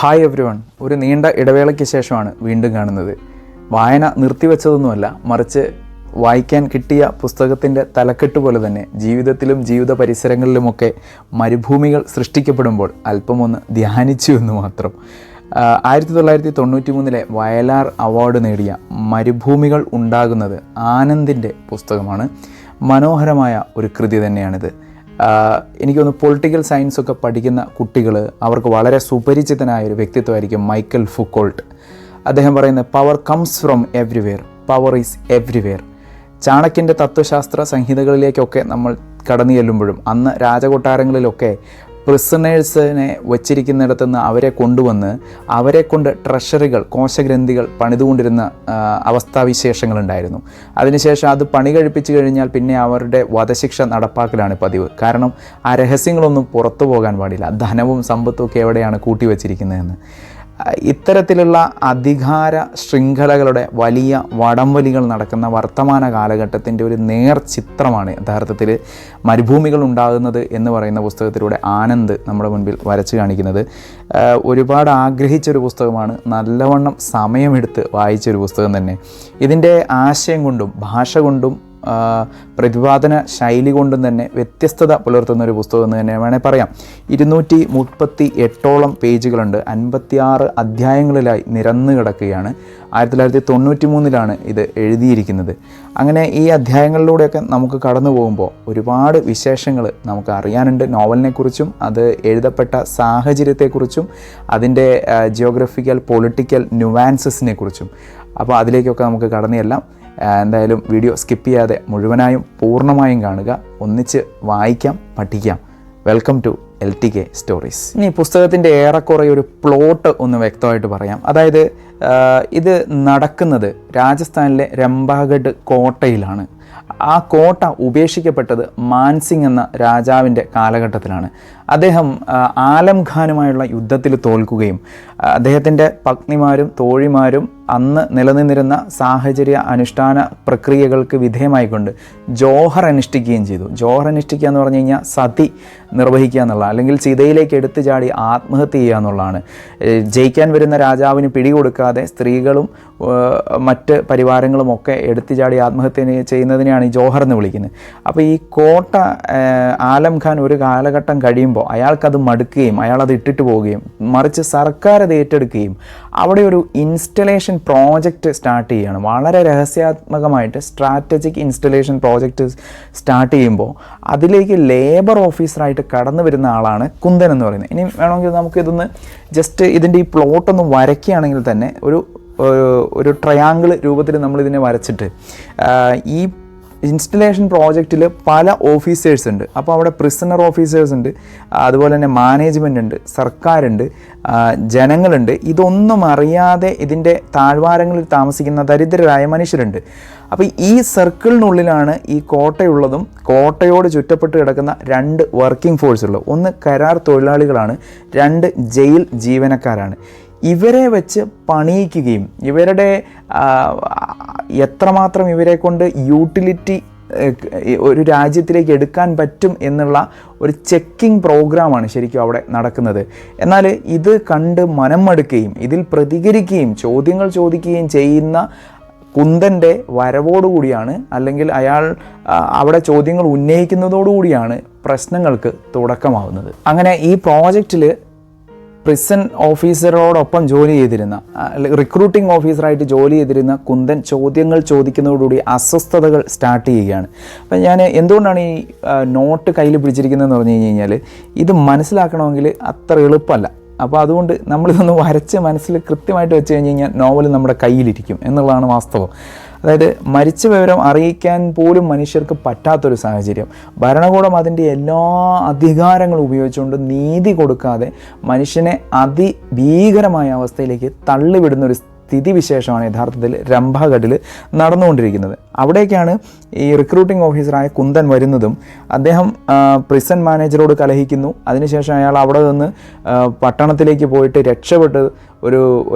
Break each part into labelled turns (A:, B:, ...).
A: Hi every one. ഒരു നീണ്ട ഇടവേളയ്ക്ക് ശേഷമാണ് വീണ്ടും കാണുന്നത്. വായന നിർത്തിവെച്ചതൊന്നുമല്ല, മറിച്ച് വായിക്കാൻ കിട്ടിയ പുസ്തകത്തിൻ്റെ തലക്കെട്ട് പോലെ തന്നെ ജീവിതത്തിലും ജീവിത പരിസരങ്ങളിലുമൊക്കെ മരുഭൂമികൾ സൃഷ്ടിക്കപ്പെടുമ്പോൾ അല്പമൊന്ന് ധ്യാനിച്ചു എന്ന് മാത്രം. 1993 വയലാർ അവാർഡ് നേടിയ മരുഭൂമികൾ ഉണ്ടാകുന്നത് ആനന്ദിൻ്റെ പുസ്തകമാണ്. മനോഹരമായ ഒരു കൃതി തന്നെയാണിത്. എനിക്കൊന്ന് പൊളിറ്റിക്കൽ സയൻസൊക്കെ പഠിക്കുന്ന കുട്ടികൾ, അവർക്ക് വളരെ സുപരിചിതനായ ഒരു വ്യക്തിത്വമായിരിക്കും മൈക്കൽ ഫുക്കോൾട്ട്. അദ്ദേഹം പറയുന്നത് power comes from everywhere, power is everywhere. ചാണക്യൻ്റെ തത്വശാസ്ത്ര സംഹിതകളിലേക്കൊക്കെ നമ്മൾ കടന്നു ചെല്ലുമ്പോഴും അന്ന് രാജകൊട്ടാരങ്ങളിലൊക്കെ പ്രിസണേഴ്സിനെ വച്ചിരിക്കുന്നിടത്തു നിന്ന് അവരെ കൊണ്ടുവന്ന് അവരെ കൊണ്ട് ട്രഷറികൾ, കോശഗ്രന്ഥികൾ പണിതുകൊണ്ടിരുന്ന അവസ്ഥാവിശേഷങ്ങളുണ്ടായിരുന്നു. അതിനുശേഷം അത് പണി കഴിപ്പിച്ച് കഴിഞ്ഞാൽ പിന്നെ അവരുടെ വധശിക്ഷ നടപ്പാക്കലാണ് പതിവ്. കാരണം ആ രഹസ്യങ്ങളൊന്നും പുറത്തു പോകാൻ പാടില്ല, ധനവും സമ്പത്തും ഒക്കെ എവിടെയാണ് കൂട്ടിവച്ചിരിക്കുന്നതെന്ന്. ഇത്തരത്തിലുള്ള അധികാര ശൃംഖലകളുടെ വലിയ വടംവലികൾ നടക്കുന്ന വർത്തമാന കാലഘട്ടത്തിൻ്റെ ഒരു നേർ ചിത്രമാണ് യഥാർത്ഥത്തിൽ മരുഭൂമികൾ ഉണ്ടാകുന്നത് എന്ന് പറയുന്ന പുസ്തകത്തിലൂടെ ആനന്ദ് നമ്മുടെ മുൻപിൽ വരച്ച് കാണിക്കുന്നത്. ഒരുപാട് ആഗ്രഹിച്ചൊരു പുസ്തകമാണ്, നല്ലവണ്ണം സമയമെടുത്ത് വായിച്ചൊരു പുസ്തകം തന്നെ. ഇതിൻ്റെ ആശയം കൊണ്ടും ഭാഷ കൊണ്ടും പ്രതിപാദന ശൈലി കൊണ്ടും തന്നെ വ്യത്യസ്തത പുലർത്തുന്ന ഒരു പുസ്തകം എന്ന് തന്നെ വേണേൽ പറയാം. 238 പേജുകളുണ്ട്, 56 അധ്യായങ്ങളിലായി നിരന്നു കിടക്കുകയാണ്. 1993 ഇത് എഴുതിയിരിക്കുന്നത്. അങ്ങനെ ഈ അധ്യായങ്ങളിലൂടെയൊക്കെ നമുക്ക് കടന്നു പോകുമ്പോൾ ഒരുപാട് വിശേഷങ്ങൾ നമുക്ക് അറിയാനുണ്ട്. നോവലിനെക്കുറിച്ചും അത് എഴുതപ്പെട്ട സാഹചര്യത്തെക്കുറിച്ചും അതിൻ്റെ ജിയോഗ്രഫിക്കൽ പൊളിറ്റിക്കൽ ന്യൂവാൻസസിനെ കുറിച്ചും. അപ്പോൾ അതിലേക്കൊക്കെ നമുക്ക് കടന്നു ചെല്ലാം. എന്തായാലും വീഡിയോ സ്കിപ്പ് ചെയ്യാതെ മുഴുവനായും പൂർണ്ണമായും കാണുക. ഒന്നിച്ച് വായിക്കാം, പഠിക്കാം. Welcome to LTK stories. ഇനി പുസ്തകത്തിൻ്റെ ഏറെക്കുറെ ഒരു പ്ലോട്ട് ഒന്ന് വ്യക്തമായിട്ട് പറയാം. അതായത് ഇത് നടക്കുന്നത് രാജസ്ഥാനിലെ രംഭാഗഡ് കോട്ടയിലാണ്. ആ കോട്ട ഉപേക്ഷിക്കപ്പെട്ടത് മാൻസിംഗ് എന്ന രാജാവിൻ്റെ കാലഘട്ടത്തിലാണ്. അദ്ദേഹം ആലം ഖാനുമായുള്ള യുദ്ധത്തിൽ തോൽക്കുകയും അദ്ദേഹത്തിൻ്റെ പത്നിമാരും തോഴിമാരും അന്ന് നിലനിന്നിരുന്ന സാഹചര്യ അനുഷ്ഠാന പ്രക്രിയകൾക്ക് വിധേയമായിക്കൊണ്ട് ജോഹർ അനുഷ്ഠിക്കുകയും ചെയ്തു. ജോഹർ അനുഷ്ഠിക്കുക എന്ന് പറഞ്ഞു കഴിഞ്ഞാൽ സതി നിർവഹിക്കുക എന്നുള്ള, അല്ലെങ്കിൽ ചിതയിലേക്ക് എടുത്തു ചാടി ആത്മഹത്യ ചെയ്യുക എന്നുള്ളതാണ്. ജയിക്കാൻ വരുന്ന രാജാവിന് പിടികൊടുക്കാതെ സ്ത്രീകളും മറ്റ് പരിവാരങ്ങളും ഒക്കെ എടുത്തു ചാടി ആത്മഹത്യ ചെയ്യുന്നതിനെയാണ് ഈ ജോഹർ എന്ന് വിളിക്കുന്നത്. അപ്പോൾ ഈ കോട്ട ആലം ഖാൻ ഒരു കാലഘട്ടം കഴിയുമ്പോൾ അയാൾക്കത് മടുക്കുകയും അയാളത് ഇട്ടിട്ട് പോവുകയും മറിച്ച് സർക്കാർ അത് ഏറ്റെടുക്കുകയും അവിടെ ഒരു ഇൻസ്റ്റലേഷൻ പ്രോജക്റ്റ് സ്റ്റാർട്ട് ചെയ്യുകയാണ്. വളരെ രഹസ്യാത്മകമായിട്ട് സ്ട്രാറ്റജിക് ഇൻസ്റ്റലേഷൻ പ്രോജക്റ്റ് സ്റ്റാർട്ട് ചെയ്യുമ്പോൾ അതിലേക്ക് ലേബർ ഓഫീസറായിട്ട് കടന്നു വരുന്ന ആളാണ് കുന്ദൻ എന്ന് പറയുന്നത്. ഇനി വേണമെങ്കിൽ നമുക്കിതൊന്ന് ജസ്റ്റ് ഇതിൻ്റെ ഈ പ്ലോട്ടൊന്ന് വരയ്ക്കുകയാണെങ്കിൽ തന്നെ ഒരു ട്രയാങ്കിൾ രൂപത്തിൽ നമ്മളിതിനെ വരച്ചിട്ട് ഈ ഇൻസ്റ്റലേഷൻ പ്രോജക്റ്റിൽ പല ഓഫീസേഴ്സ് ഉണ്ട്. അപ്പോൾ അവിടെ പ്രിസണർ ഓഫീസേഴ്സ് ഉണ്ട്, അതുപോലെ തന്നെ മാനേജ്മെൻ്റ് ഉണ്ട്, സർക്കാരുണ്ട്, ജനങ്ങളുണ്ട്. ഇതൊന്നും അറിയാതെ ഇതിൻ്റെ താഴ്വാരങ്ങളിൽ താമസിക്കുന്ന ദരിദ്രരായ മനുഷ്യരുണ്ട്. അപ്പോൾ ഈ സർക്കിളിനുള്ളിലാണ് ഈ കോട്ടയുള്ളതും കോട്ടയോട് ചുറ്റപ്പെട്ട് കിടക്കുന്ന 2 വർക്കിംഗ് ഫോഴ്സ് ഉള്ളത്. ഒന്ന് കരാർ തൊഴിലാളികളാണ്, 2 ജയിൽ ജീവനക്കാരാണ്. ഇവരെ വെച്ച് പണിയിക്കുകയും ഇവരുടെ എത്രമാത്രം ഇവരെ കൊണ്ട് യൂട്ടിലിറ്റി ഒരു രാജ്യത്തിലേക്ക് എടുക്കാൻ പറ്റും എന്നുള്ള ഒരു ചെക്കിംഗ് പ്രോഗ്രാമാണ് ശരിക്കും അവിടെ നടക്കുന്നത്. എന്നാൽ ഇത് കണ്ട് മനം മടുക്കുകയും ഇതിൽ പ്രതികരിക്കുകയും ചോദ്യങ്ങൾ ചോദിക്കുകയും ചെയ്യുന്ന കുന്ദൻ്റെ വരവോടുകൂടിയാണ്, അല്ലെങ്കിൽ അയാൾ അവിടെ ചോദ്യങ്ങൾ ഉന്നയിക്കുന്നതോടുകൂടിയാണ് പ്രശ്നങ്ങൾക്ക് തുടക്കമാവുന്നത്. അങ്ങനെ ഈ പ്രോജക്റ്റിൽ പ്രിസൺ ഓഫീസറോടൊപ്പം ജോലി ചെയ്തിരുന്ന, റിക്രൂട്ടിംഗ് ഓഫീസറായിട്ട് ജോലി ചെയ്തിരുന്ന കുന്ദൻ ചോദ്യങ്ങൾ ചോദിക്കുന്നതോടുകൂടി അസ്വസ്ഥതകൾ സ്റ്റാർട്ട് ചെയ്യുകയാണ്. അപ്പം ഞാൻ എന്തുകൊണ്ടാണ് ഈ നോട്ട് കയ്യിൽ പിടിച്ചിരിക്കുന്നതെന്ന് പറഞ്ഞു കഴിഞ്ഞാൽ ഇത് മനസ്സിലാക്കണമെങ്കിൽ അത്ര എളുപ്പമല്ല. അപ്പോൾ അതുകൊണ്ട് നമ്മളിതൊന്ന് വരച്ച് മനസ്സിൽ കൃത്യമായിട്ട് വെച്ച് കഴിഞ്ഞ് കഴിഞ്ഞാൽ നോവൽ നമ്മുടെ കയ്യിലിരിക്കും എന്നുള്ളതാണ് വാസ്തവം. അതായത് മരിച്ച വിവരം അറിയിക്കാൻ പോലും മനുഷ്യർക്ക് പറ്റാത്തൊരു സാഹചര്യം. ഭരണകൂടം അതിൻ്റെ എല്ലാ അധികാരങ്ങളും ഉപയോഗിച്ചുകൊണ്ട് നീതി കൊടുക്കാതെ മനുഷ്യനെ അതിഭീകരമായ അവസ്ഥയിലേക്ക് തള്ളിവിടുന്ന ഒരു സ്ഥിതിവിശേഷമാണ് യഥാർത്ഥത്തിൽ രംഭാഗഡിൽ നടന്നുകൊണ്ടിരിക്കുന്നത്. അവിടേക്കാണ് ഈ റിക്രൂട്ടിംഗ് ഓഫീസറായ കുന്ദൻ വരുന്നതും. അദ്ദേഹം പ്രിസൺ മാനേജറോട് കലഹിക്കുന്നു. അതിനുശേഷം അയാൾ അവിടെ നിന്ന് പട്ടണത്തിലേക്ക് പോയിട്ട് രക്ഷപ്പെട്ട്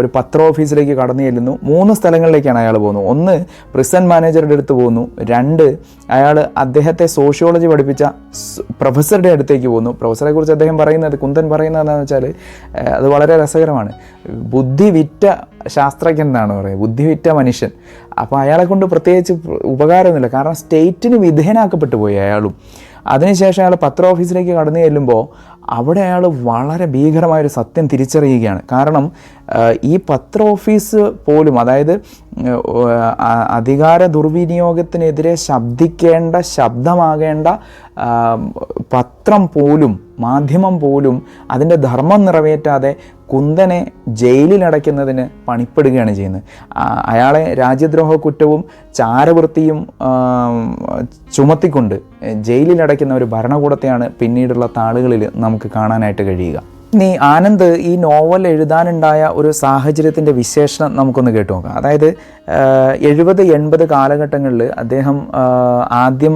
A: ഒരു പത്ര ഓഫീസിലേക്ക് കടന്നു ചെല്ലുന്നു. 3 സ്ഥലങ്ങളിലേക്കാണ് അയാൾ പോകുന്നത്. 1 പ്രിസൺ മാനേജറുടെ അടുത്ത് പോകുന്നു. 2 അയാൾ അദ്ദേഹത്തെ സോഷ്യോളജി പഠിപ്പിച്ച പ്രൊഫസറുടെ അടുത്തേക്ക് പോകുന്നു. പ്രൊഫസറെ കുറിച്ച് അദ്ദേഹം പറയുന്നത്, കുന്ദൻ പറയുന്നത് എന്താണെന്ന് വെച്ചാൽ അത് വളരെ രസകരമാണ്. ബുദ്ധി വിറ്റ ശാസ്ത്രജ്ഞൻ എന്നാണ് പറയുന്നത്, ബുദ്ധി വിറ്റ മനുഷ്യൻ. അപ്പോൾ അയാളെ കൊണ്ട് പ്രത്യേകിച്ച് ഉപകാരമൊന്നുമില്ല, കാരണം സ്റ്റേറ്റിന് വിധേയനാക്കപ്പെട്ടു പോയി അയാളും. അതിനുശേഷം അയാൾ പത്ര ഓഫീസിലേക്ക് കടന്നു ചെല്ലുമ്പോൾ അവിടെ അയാൾ വളരെ ഭീകരമായൊരു സത്യം തിരിച്ചറിയുകയാണ്. കാരണം ഈ പത്ര ഓഫീസ് പോലും, അതായത് അധികാര ദുർവിനിയോഗത്തിനെതിരെ ശബ്ദിക്കേണ്ട, ശബ്ദമാകേണ്ട പത്രം പോലും, മാധ്യമം പോലും അതിൻ്റെ ധർമ്മം നിറവേറ്റാതെ കുന്ദനെ ജയിലിലടയ്ക്കുന്നതിന് പണിപ്പെടുകയാണ് ചെയ്യുന്നത്. അയാളെ രാജ്യദ്രോഹ കുറ്റവും ചാരവൃത്തിയും ചുമത്തിക്കൊണ്ട് ജയിലിലടയ്ക്കുന്ന ഒരു ഭരണകൂടത്തെയാണ് പിന്നീടുള്ള താളുകളിൽ നമുക്ക് കാണാനായിട്ട് കഴിയുക. ഇനി ആനന്ദ് ഈ നോവൽ എഴുതാനുണ്ടായ ഒരു സാഹചര്യത്തിൻ്റെ വിശേഷണം നമുക്കൊന്ന് കേട്ടു നോക്കാം. അതായത് 70-80 കാലഘട്ടങ്ങളിൽ അദ്ദേഹം ആദ്യം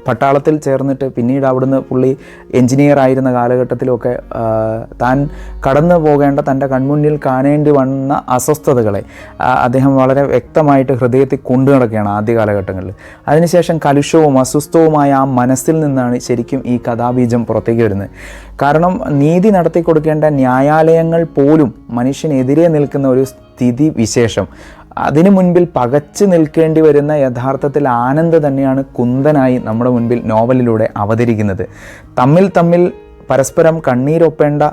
A: പട്ടാളത്തിൽ ചേർന്നിട്ട് പിന്നീട് അവിടുന്ന് പുള്ളി എൻജിനീയർ ആയിരുന്ന കാലഘട്ടത്തിലൊക്കെ താൻ കടന്നു പോകേണ്ട, തൻ്റെ കൺമുന്നിൽ കാണേണ്ടി വന്ന അസ്വസ്ഥതകളെ അദ്ദേഹം വളരെ വ്യക്തമായിട്ട് ഹൃദയത്തിൽ കൊണ്ടു നടക്കുകയാണ് ആദ്യ കാലഘട്ടങ്ങളിൽ. അതിനുശേഷം കലുഷവും അസ്വസ്ഥവുമായ ആ മനസ്സിൽ നിന്നാണ് ശരിക്കും ഈ കഥാബീജം പുറത്തേക്ക് വരുന്നത്. കാരണം നീതി നടത്തി കൊടുക്കേണ്ട ന്യായാലയങ്ങൾ പോലും മനുഷ്യനെതിരെ നിൽക്കുന്ന ഒരു സ്ഥിതി വിശേഷം, അതിനു മുൻപിൽ പകച്ചു നിൽക്കേണ്ടി വരുന്ന യഥാർത്ഥത്തിൽ ആനന്ദ് തന്നെയാണ് കുന്ദനായി നമ്മുടെ മുൻപിൽ നോവലിലൂടെ അവതരിക്കുന്നത്. തമ്മിൽ പരസ്പരം കണ്ണീരൊപ്പേണ്ട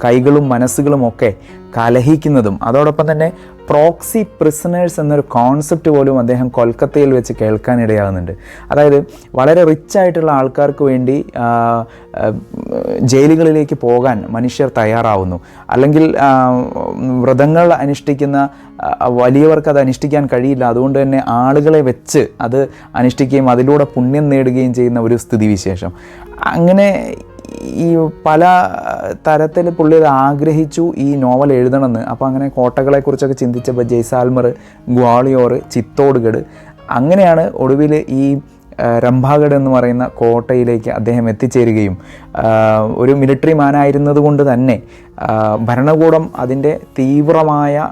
A: കൈകളും മനസ്സുകളുമൊക്കെ കലഹിക്കുന്നതും, അതോടൊപ്പം തന്നെ പ്രോക്സി പ്രിസണേഴ്സ് എന്നൊരു കോൺസെപ്റ്റ് പോലും അദ്ദേഹം കൊൽക്കത്തയിൽ വെച്ച് കേൾക്കാനിടയാകുന്നുണ്ട്. അതായത് വളരെ റിച്ചായിട്ടുള്ള ആൾക്കാർക്ക് വേണ്ടി ജയിലുകളിലേക്ക് പോകാൻ മനുഷ്യർ തയ്യാറാവുന്നു, അല്ലെങ്കിൽ വ്രതങ്ങൾ അനുഷ്ഠിക്കുന്ന വലിയവർക്ക് അത് അനുഷ്ഠിക്കാൻ കഴിയില്ല, അതുകൊണ്ട് തന്നെ ആളുകളെ വെച്ച് അത് അനുഷ്ഠിക്കുകയും അതിലൂടെ പുണ്യം നേടുകയും ചെയ്യുന്ന ഒരു സ്ഥിതിവിശേഷം. അങ്ങനെ ഈ പല തരത്തിൽ പുള്ളി അത് ആഗ്രഹിച്ചു ഈ നോവൽ എഴുതണമെന്ന്. അപ്പോൾ അങ്ങനെ കോട്ടകളെക്കുറിച്ചൊക്കെ ചിന്തിച്ചപ്പോൾ ജയ്സാൽമർ, ഗ്വാളിയോർ, ചിത്തോഡ്ഗഡ്, അങ്ങനെയാണ് ഒടുവിൽ ഈ രംഭാഗഡ് എന്ന് പറയുന്ന കോട്ടയിലേക്ക് അദ്ദേഹം എത്തിച്ചേരുകയും ഒരു മിലിറ്ററി മാനായിരുന്നത് കൊണ്ട് തന്നെ ഭരണകൂടം അതിൻ്റെ തീവ്രമായ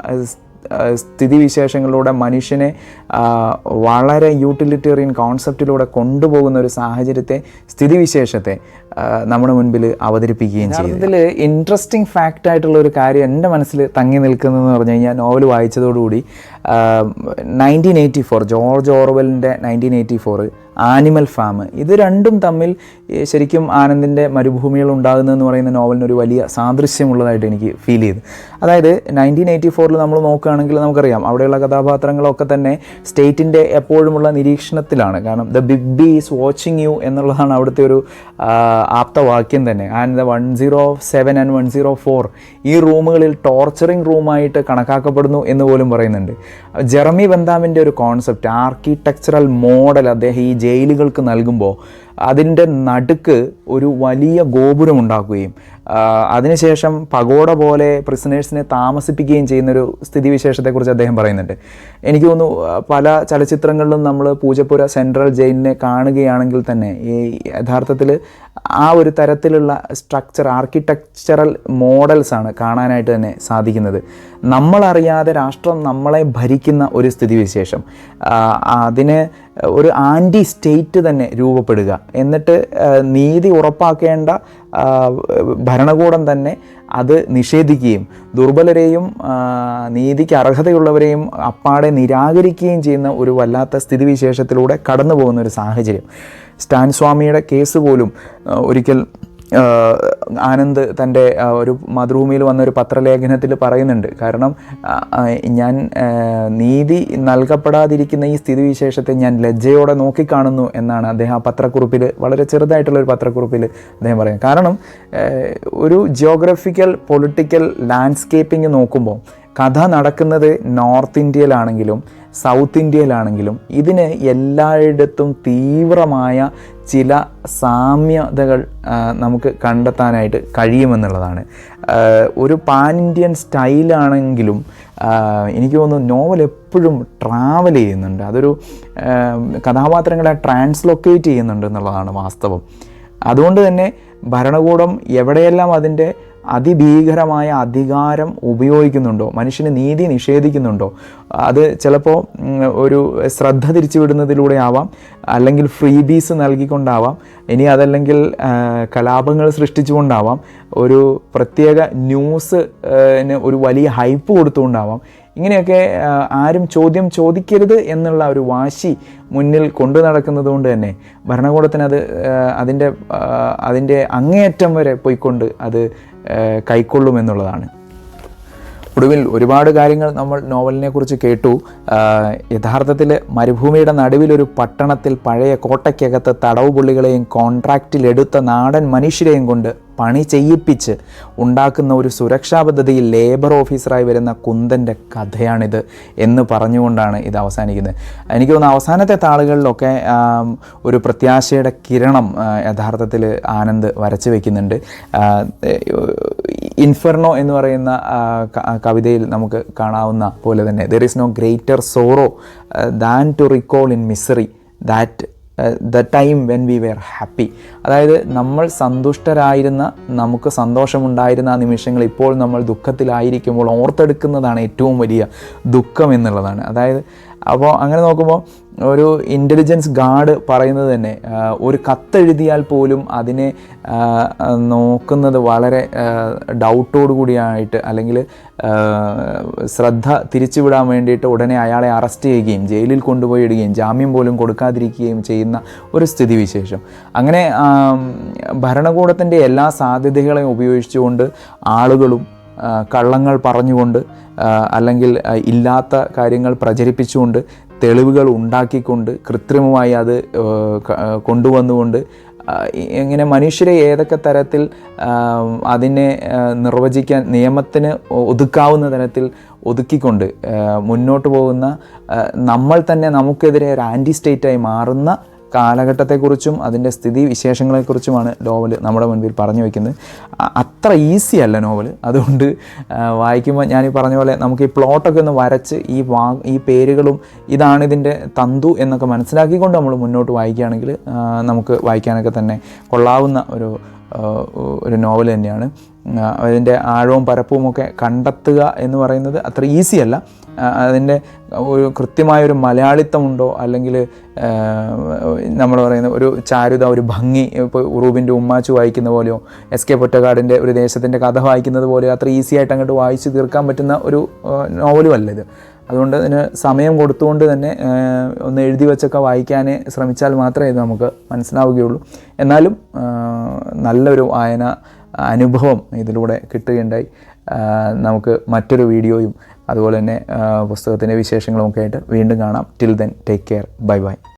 A: സ്ഥിതിവിശേഷങ്ങളിലൂടെ മനുഷ്യനെ വളരെ യൂട്ടിലിറ്റേറിയൻ കോൺസെപ്റ്റിലൂടെ കൊണ്ടുപോകുന്ന ഒരു സാഹചര്യത്തെ, സ്ഥിതിവിശേഷത്തെ നമ്മുടെ മുൻപിൽ അവതരിപ്പിക്കുകയും ചെയ്തു. ഇതിൽ ഇൻട്രസ്റ്റിംഗ് ഫാക്റ്റ് ആയിട്ടുള്ള ഒരു കാര്യം എൻ്റെ മനസ്സിൽ തങ്ങി നിൽക്കുന്നതെന്ന് പറഞ്ഞു കഴിഞ്ഞാൽ, നോവൽ വായിച്ചതോടുകൂടി 1984 ജോർജ് ഓർവെലിൻ്റെ 1984 ആനിമൽ ഫാം, ഇത് രണ്ടും തമ്മിൽ ശരിക്കും ആനന്ദിൻ്റെ മരുഭൂമികൾ ഉണ്ടാകുന്നതെന്ന് പറയുന്ന നോവലിനൊരു വലിയ സാദൃശ്യമുള്ളതായിട്ട് എനിക്ക് ഫീൽ ചെയ്തു. അതായത് 1984 നമ്മൾ നോക്കുകയാണെങ്കിൽ നമുക്കറിയാം അവിടെയുള്ള കഥാപാത്രങ്ങളൊക്കെ തന്നെ സ്റ്റേറ്റിൻ്റെ എപ്പോഴുമുള്ള നിരീക്ഷണത്തിലാണ്. കാരണം the big B is watching you എന്നുള്ളതാണ് അവിടുത്തെ ഒരു ആപ്തവാക്യം തന്നെ. ആൻഡ് 107 and 104 ഈ റൂമുകളിൽ ടോർച്ചറിങ് റൂമായിട്ട് കണക്കാക്കപ്പെടുന്നു എന്ന് പോലും പറയുന്നുണ്ട്. ജെറമി ബന്താമിൻ്റെ ഒരു കോൺസെപ്റ്റ്, ആർക്കിടെക്ചറൽ മോഡൽ അദ്ദേഹം ഈ ജയിലുകൾക്ക് നൽകുമ്പോൾ അതിൻ്റെ നടുക്ക് ഒരു വലിയ ഗോപുരം ഉണ്ടാക്കുകയും അതിനുശേഷം പഗോഡ പോലെ പ്രിസണേഴ്സിനെ താമസിപ്പിക്കുകയും ചെയ്യുന്നൊരു സ്ഥിതിവിശേഷത്തെക്കുറിച്ച് അദ്ദേഹം പറയുന്നുണ്ട്. എനിക്ക് തോന്നുന്നു പല ചലച്ചിത്രങ്ങളിലും നമ്മൾ പൂജപ്പുര സെൻട്രൽ ജയിലിനെ കാണുകയാണെങ്കിൽ തന്നെ ഈ യഥാർത്ഥത്തിൽ ആ ഒരു തരത്തിലുള്ള സ്ട്രക്ചർ, ആർക്കിടെക്ചറൽ മോഡൽസാണ് കാണാനായിട്ട് തന്നെ സാധിക്കുന്നത്. നമ്മളറിയാതെ രാഷ്ട്രം നമ്മളെ ഭരിക്കുന്ന ഒരു സ്ഥിതിവിശേഷം, അതിന് ഒരു ആൻറ്റി സ്റ്റേറ്റ് തന്നെ രൂപപ്പെടുക, എന്നിട്ട് നീതി ഉറപ്പാക്കേണ്ട ഭരണകൂടം തന്നെ അത് നിഷേധിക്കുകയും ദുർബലരെയും നീതിക്ക് അർഹതയുള്ളവരെയും അപ്പാടെ നിരാകരിക്കുകയും ചെയ്യുന്ന ഒരു വല്ലാത്ത സ്ഥിതിവിശേഷത്തിലൂടെ കടന്നു പോകുന്ന ഒരു സാഹചര്യം. സ്റ്റാൻ സ്വാമിയുടെ കേസ് പോലും ഒരിക്കൽ ആനന്ദ് തൻ്റെ ഒരു മാതൃഭൂമിയിൽ വന്നൊരു പത്രലേഖനത്തിൽ പറയുന്നുണ്ട്. കാരണം ഞാൻ നീതി നൽകപ്പെടാതിരിക്കുന്ന ഈ സ്ഥിതിവിശേഷത്തെ ഞാൻ ലജ്ജയോടെ നോക്കിക്കാണുന്നു എന്നാണ് അദ്ദേഹം ആ പത്രക്കുറിപ്പിൽ, വളരെ ചെറുതായിട്ടുള്ളൊരു പത്രക്കുറിപ്പിൽ അദ്ദേഹം പറയുന്നത്. കാരണം ഒരു ജിയോഗ്രഫിക്കൽ പൊളിറ്റിക്കൽ ലാൻഡ്സ്കേപ്പിംഗ് നോക്കുമ്പോൾ കഥ നടക്കുന്നത് നോർത്ത് ഇന്ത്യയിലാണെങ്കിലും സൗത്ത് ഇന്ത്യയിലാണെങ്കിലും ഇതിന് എല്ലായിടത്തും തീവ്രമായ ചില സാമ്യതകൾ നമുക്ക് കണ്ടെത്താനായിട്ട് കഴിയുമെന്നുള്ളതാണ്. ഒരു പാൻ ഇന്ത്യൻ സ്റ്റൈലാണെങ്കിലും എനിക്ക് തോന്നുന്നു നോവൽ എപ്പോഴും ട്രാവൽ ചെയ്യുന്നുണ്ട്. അതൊരു കഥാപാത്രങ്ങളെ ട്രാൻസ്ലൊക്കേറ്റ് ചെയ്യുന്നുണ്ട് എന്നുള്ളതാണ് വാസ്തവം. അതുകൊണ്ട് തന്നെ ഭരണകൂടം എവിടെയെല്ലാം അതിൻ്റെ അതിഭീകരമായ അധികാരം ഉപയോഗിക്കുന്നുണ്ടോ, മനുഷ്യന് നീതി നിഷേധിക്കുന്നുണ്ടോ, അത് ചിലപ്പോൾ ഒരു ശ്രദ്ധ തിരിച്ചുവിടുന്നതിലൂടെ ആവാം, അല്ലെങ്കിൽ ഫ്രീബീസ് നൽകിക്കൊണ്ടാവാം, ഇനി അതല്ലെങ്കിൽ കലാപങ്ങൾ സൃഷ്ടിച്ചുകൊണ്ടാവാം, ഒരു പ്രത്യേക ന്യൂസിന് ഒരു വലിയ ഹൈപ്പ് കൊടുത്തുകൊണ്ടാവാം. ഇങ്ങനെയൊക്കെ ആരും ചോദ്യം ചോദിക്കരുത് എന്നുള്ള ഒരു വാശി മുന്നിൽ കൊണ്ടു നടക്കുന്നത് കൊണ്ട് തന്നെ ഭരണകൂടത്തിന് അതിൻ്റെ അങ്ങേയറ്റം വരെ പോയിക്കൊണ്ട് അത് കൈക്കൊള്ളുമെന്നുള്ളതാണ്. ഒടുവിൽ ഒരുപാട് കാര്യങ്ങൾ നമ്മൾ നോവലിനെ കുറിച്ച് കേട്ടു. യഥാർത്ഥത്തിൽ മരുഭൂമിയുടെ നടുവിലൊരു പട്ടണത്തിൽ പഴയ കോട്ടയ്ക്കകത്ത് തടവ് പുള്ളികളെയും കോൺട്രാക്റ്റിലെടുത്ത നാടൻ മനുഷ്യരെയും കൊണ്ട് പണി ചെയ്യിപ്പിച്ച് ഉണ്ടാക്കുന്ന ഒരു സുരക്ഷാ പദ്ധതിയിൽ ലേബർ ഓഫീസറായി വരുന്ന കുന്ദൻ്റെ കഥയാണിത് എന്ന് പറഞ്ഞുകൊണ്ടാണ് ഇത് അവസാനിക്കുന്നത്. എനിക്ക് തോന്നുന്നു അവസാനത്തെ താളുകളിലൊക്കെ ഒരു പ്രത്യാശയുടെ കിരണം യഥാർത്ഥത്തിൽ ആനന്ദ് വരച്ചു വയ്ക്കുന്നുണ്ട്. ഇൻഫെർണോ എന്ന് പറയുന്ന കവിതയിൽ നമുക്ക് കാണാവുന്ന പോലെ തന്നെ there is no greater sorrow than to recall in misery that the time when we were happy. അതായത് നമ്മൾ സന്തുഷ്ടരായിരുന്ന, നമുക്ക് സന്തോഷമുണ്ടായിരുന്ന ആ നിമിഷങ്ങൾ ഇപ്പോൾ നമ്മൾ ദുഃഖത്തിലായിരിക്കുമ്പോൾ ഓർത്തെടുക്കുന്നതാണ് ഏറ്റവും വലിയ ദുഃഖം എന്നുള്ളതാണ്. അതായത് അപ്പോൾ അങ്ങനെ നോക്കുമ്പോൾ ഒരു ഇൻ്റലിജൻസ് ഗാർഡ് പറയുന്നത് തന്നെ ഒരു കത്തെഴുതിയാൽ പോലും അതിനെ നോക്കുന്നത് വളരെ ഡൗട്ടോടു കൂടിയായിട്ട്, അല്ലെങ്കിൽ ശ്രദ്ധ തിരിച്ചുവിടാൻ വേണ്ടിയിട്ട് ഉടനെ അയാളെ അറസ്റ്റ് ചെയ്യുകയും ജയിലിൽ കൊണ്ടുപോയി ഇടുകയും ജാമ്യം പോലും കൊടുക്കാതിരിക്കുകയും ചെയ്യുന്ന ഒരു സ്ഥിതിവിശേഷം. അങ്ങനെ ഭരണകൂടത്തിൻ്റെ എല്ലാ സാധ്യതകളെയും ഉപയോഗിച്ചുകൊണ്ട് ആളുകളും കള്ളങ്ങൾ പറഞ്ഞുകൊണ്ട്, അല്ലെങ്കിൽ ഇല്ലാത്ത കാര്യങ്ങൾ പ്രചരിപ്പിച്ചുകൊണ്ട്, തെളിവുകൾ ഉണ്ടാക്കിക്കൊണ്ട്, കൃത്രിമമായി അത് കൊണ്ടുവന്നുകൊണ്ട്, ഇങ്ങനെ മനുഷ്യരെ ഏതൊക്കെ തരത്തിൽ അതിനെ നിർവചിക്കാൻ, നിയമത്തിന് ഒതുക്കാവുന്ന തരത്തിൽ ഒതുക്കിക്കൊണ്ട് മുന്നോട്ട് പോകുന്ന, നമ്മൾ തന്നെ നമുക്കെതിരെ ഒരു ആൻറ്റി സ്റ്റേറ്റായി മാറുന്ന കാലഘട്ടത്തെക്കുറിച്ചും അതിൻ്റെ സ്ഥിതി വിശേഷങ്ങളെക്കുറിച്ചുമാണ് നോവൽ നമ്മുടെ മുൻപിൽ പറഞ്ഞു വയ്ക്കുന്നത്. അത്ര ഈസി അല്ല നോവൽ. അതുകൊണ്ട് വായിക്കുമ്പോൾ ഞാൻ ഈ പറഞ്ഞ പോലെ നമുക്ക് ഈ പ്ലോട്ടൊക്കെ ഒന്ന് വരച്ച് ഈ പേരുകളും ഇതാണിതിൻ്റെ തന്തു എന്നൊക്കെ മനസ്സിലാക്കിക്കൊണ്ട് നമ്മൾ മുന്നോട്ട് വായിക്കുകയാണെങ്കിൽ നമുക്ക് വായിക്കാനൊക്കെ തന്നെ കൊള്ളാവുന്ന ഒരു നോവൽ തന്നെയാണ്. അതിൻ്റെ ആഴവും പരപ്പുമൊക്കെ കണ്ടെത്തുക എന്ന് പറയുന്നത് അത്ര ഈസി അല്ല. അതിൻ്റെ ഒരു കൃത്യമായൊരു മലയാളിത്തമുണ്ടോ, അല്ലെങ്കിൽ നമ്മൾ പറയുന്ന ഒരു ചാരുത, ഒരു ഭംഗി, ഇപ്പോൾ ഉറൂബിൻ്റെ ഉമ്മാച്ചു വായിക്കുന്ന പോലെയോ എസ് കെ പൊറ്റക്കാടിൻ്റെ ഒരു ദേശത്തിൻ്റെ കഥ വായിക്കുന്നത് പോലെയോ അത്ര ഈസി ആയിട്ട് അങ്ങോട്ട് വായിച്ച് തീർക്കാൻ പറ്റുന്ന ഒരു നോവലും അല്ല ഇത്. അതുകൊണ്ട് അതിന് സമയം കൊടുത്തുകൊണ്ട് തന്നെ ഒന്ന് എഴുതി വെച്ചൊക്കെ വായിക്കാൻ ശ്രമിച്ചാൽ മാത്രമേ ഇത് നമുക്ക് മനസ്സിലാവുകയുള്ളൂ. എന്നാലും നല്ലൊരു വായന അനുഭവം ഇതിലൂടെ കിട്ടുകയുണ്ടായി. നമുക്ക് മറ്റൊരു വീഡിയോയും അതുപോലെ തന്നെ പുസ്തകത്തിൻ്റെ വിശേഷങ്ങളുമൊക്കെ ആയിട്ട് വീണ്ടും കാണാം. Till then take care. Bye bye.